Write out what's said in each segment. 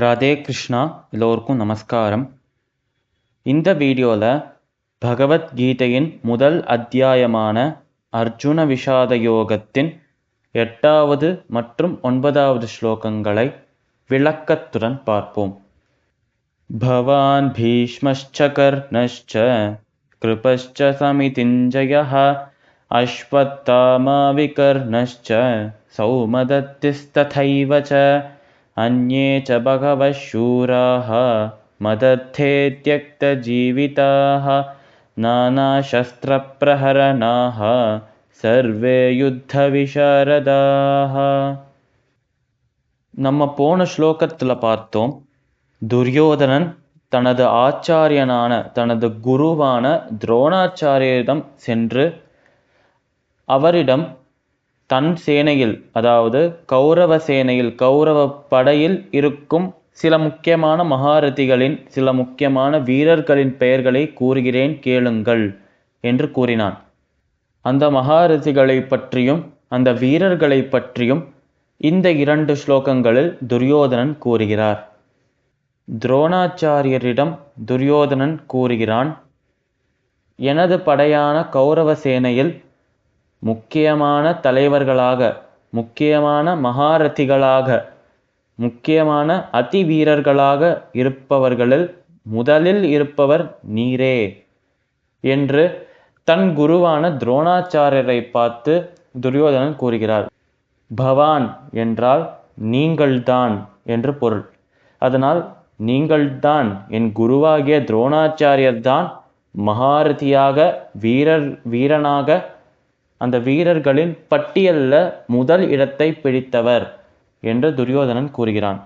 ராதே கிருஷ்ணா. எல்லோருக்கும் நமஸ்காரம். இந்த வீடியோவில் பகவத்கீதையின் முதல் அத்தியாயமான அர்ஜுன விஷாத யோகத்தின் 8வது மற்றும் 9வது ஸ்லோகங்களை விளக்கத்துடன் பார்ப்போம். பவான் பீஷ்மಶ್ಚ கர்ணಶ್ಚ கிருபಶ್ಚ சமிதிஞ்சயः அஸ்வத்தாமா விகர்ணಶ್ಚ சௌமதத்திஸ்ததைவ ச अन्ये च बहवः शूराः मदर्थे त्यक्तजीविताः नानाशस्त्रप्रहरणाः सर्वे யுத்தவிசாரதாः. நம்ம போன ஸ்லோகத்தில் பார்த்தோம், துரியோதனன் தனது ஆச்சாரியனான தனது குருவான துரோணாச்சாரியரிடம் சென்று அவரிடம் தன் சேனையில், அதாவது கௌரவ சேனையில், கௌரவ படையில் இருக்கும் சில முக்கியமான மகாரதிகளின், சில முக்கியமான வீரர்களின் பெயர்களை கூறுகிறேன் கேளுங்கள் என்று கூறினான். அந்த மகாரதிகளை பற்றியும் அந்த வீரர்களை பற்றியும் இந்த 2 ஸ்லோகங்களில் துரியோதனன் கூறுகிறார். துரோணாச்சாரியரிடம் துரியோதனன் கூறுகிறான், எனது படையான கௌரவ சேனையில் முக்கியமான தலைவர்களாக, முக்கியமான மகாரதிகளாக, முக்கியமான அதி வீரர்களாக இருப்பவர்களில் முதலில் இருப்பவர் நீரே என்று தன் குருவான துரோணாச்சாரியரை பார்த்து துரியோதனன் கூறுகிறார். பவான் என்றால் நீங்கள்தான் என்று பொருள். அதனால் நீங்கள்தான், என் குருவாகிய துரோணாச்சாரியர்தான் மகாரதியாக, வீரனாக, அந்த வீரர்களின் பட்டியலில் முதல் இடத்தை பிடித்தவர் என்று துரியோதனன் கூறுகிறான்.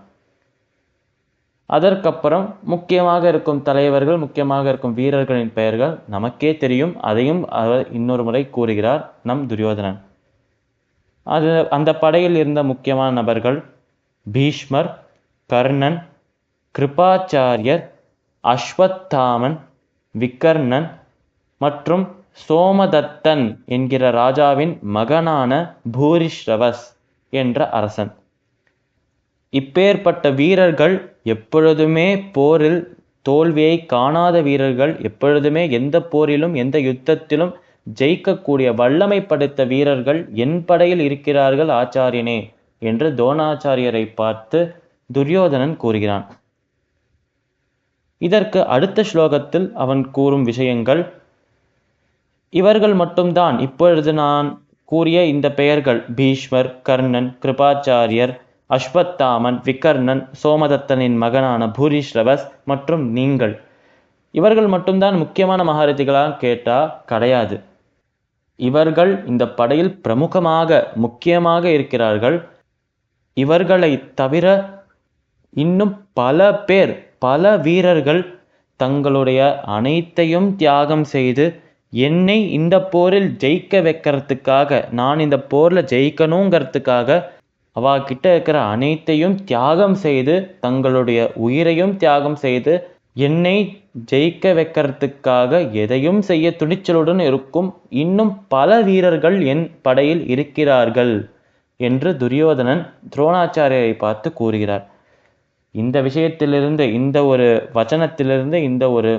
அதற்கப்புறம் முக்கியமாக இருக்கும் தலைவர்கள், முக்கியமாக இருக்கும் வீரர்களின் பெயர்கள் நமக்கே தெரியும். அதையும் அவர் இன்னொரு முறை கூறுகிறார் நம் துரியோதனன். அந்த படையில் இருந்த முக்கியமான நபர்கள் பீஷ்மர், கர்ணன், கிருபாச்சாரியர், அஸ்வத்தாமன், விகர்ணன் மற்றும் சோமதத்தன் என்கிற ராஜாவின் மகனான பூரிஷ்ரவஸ் என்ற அரசன். இப்பேற்பட்ட வீரர்கள், எப்பொழுதுமே போரில் தோல்வியை காணாத வீரர்கள், எப்பொழுதுமே எந்த போரிலும் எந்த யுத்தத்திலும் ஜெயிக்கக்கூடிய வல்லமை படைத்த வீரர்கள் என் படையில் இருக்கிறார்கள் ஆச்சாரியனே என்று துரோணாச்சாரியரை பார்த்து துரியோதனன் கூறுகிறான். இதற்கு அடுத்த ஸ்லோகத்தில் அவன் கூறும் விஷயங்கள், இவர்கள் மட்டும்தான், இப்பொழுது நான் கூறிய இந்த பெயர்கள் பீஷ்மர், கர்ணன், கிருபாச்சாரியர், அஸ்வத்தாமன், விகர்ணன், சோமதத்தனின் மகனான பூரிஷ்ரவஸ் மற்றும் நீங்கள், இவர்கள் மட்டும்தான் முக்கியமான மகாரதிகளாக கேட்டால் கிடையாது. இவர்கள் இந்த படையில் பிரமுகமாக, முக்கியமாக இருக்கிறார்கள். இவர்களை தவிர இன்னும் பல பேர், பல வீரர்கள் தங்களுடைய அனைத்தையும் தியாகம் செய்து என்னை இந்த போரில் ஜெயிக்க வைக்கிறதுக்காக, நான் இந்த போரில் ஜெயிக்கணுங்கிறதுக்காக அவகிட்ட இருக்கிற அனைத்தையும் தியாகம் செய்து, தங்களுடைய உயிரையும் தியாகம் செய்து என்னை ஜெயிக்க வைக்கிறதுக்காக எதையும் செய்ய துணிச்சலுடன் இருக்கும் இன்னும் பல வீரர்கள் என் படையில் இருக்கிறார்கள் என்று துரியோதனன் துரோணாச்சாரியரை பார்த்து கூறுகிறார். இந்த விஷயத்திலிருந்து, இந்த ஒரு வச்சனத்திலிருந்து, இந்த ஒரு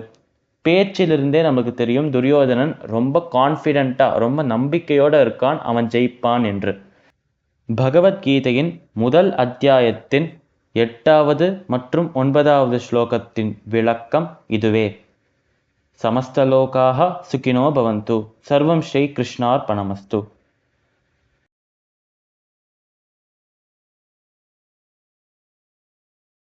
பேச்சிலிருந்தே நமக்கு தெரியும் துரியோதனன் ரொம்ப கான்ஃபிடென்ட்டாக, ரொம்ப நம்பிக்கையோடு இருக்கான், அவன் ஜெயிப்பான் என்று. பகவத்கீதையின் முதல் அத்தியாயத்தின் 8வது மற்றும் 9வது ஸ்லோகத்தின் விளக்கம் இதுவே. சமஸ்தலோகாஹ சுகினோ பவந்து. சர்வம் ஸ்ரீ கிருஷ்ணார்பணமஸ்து.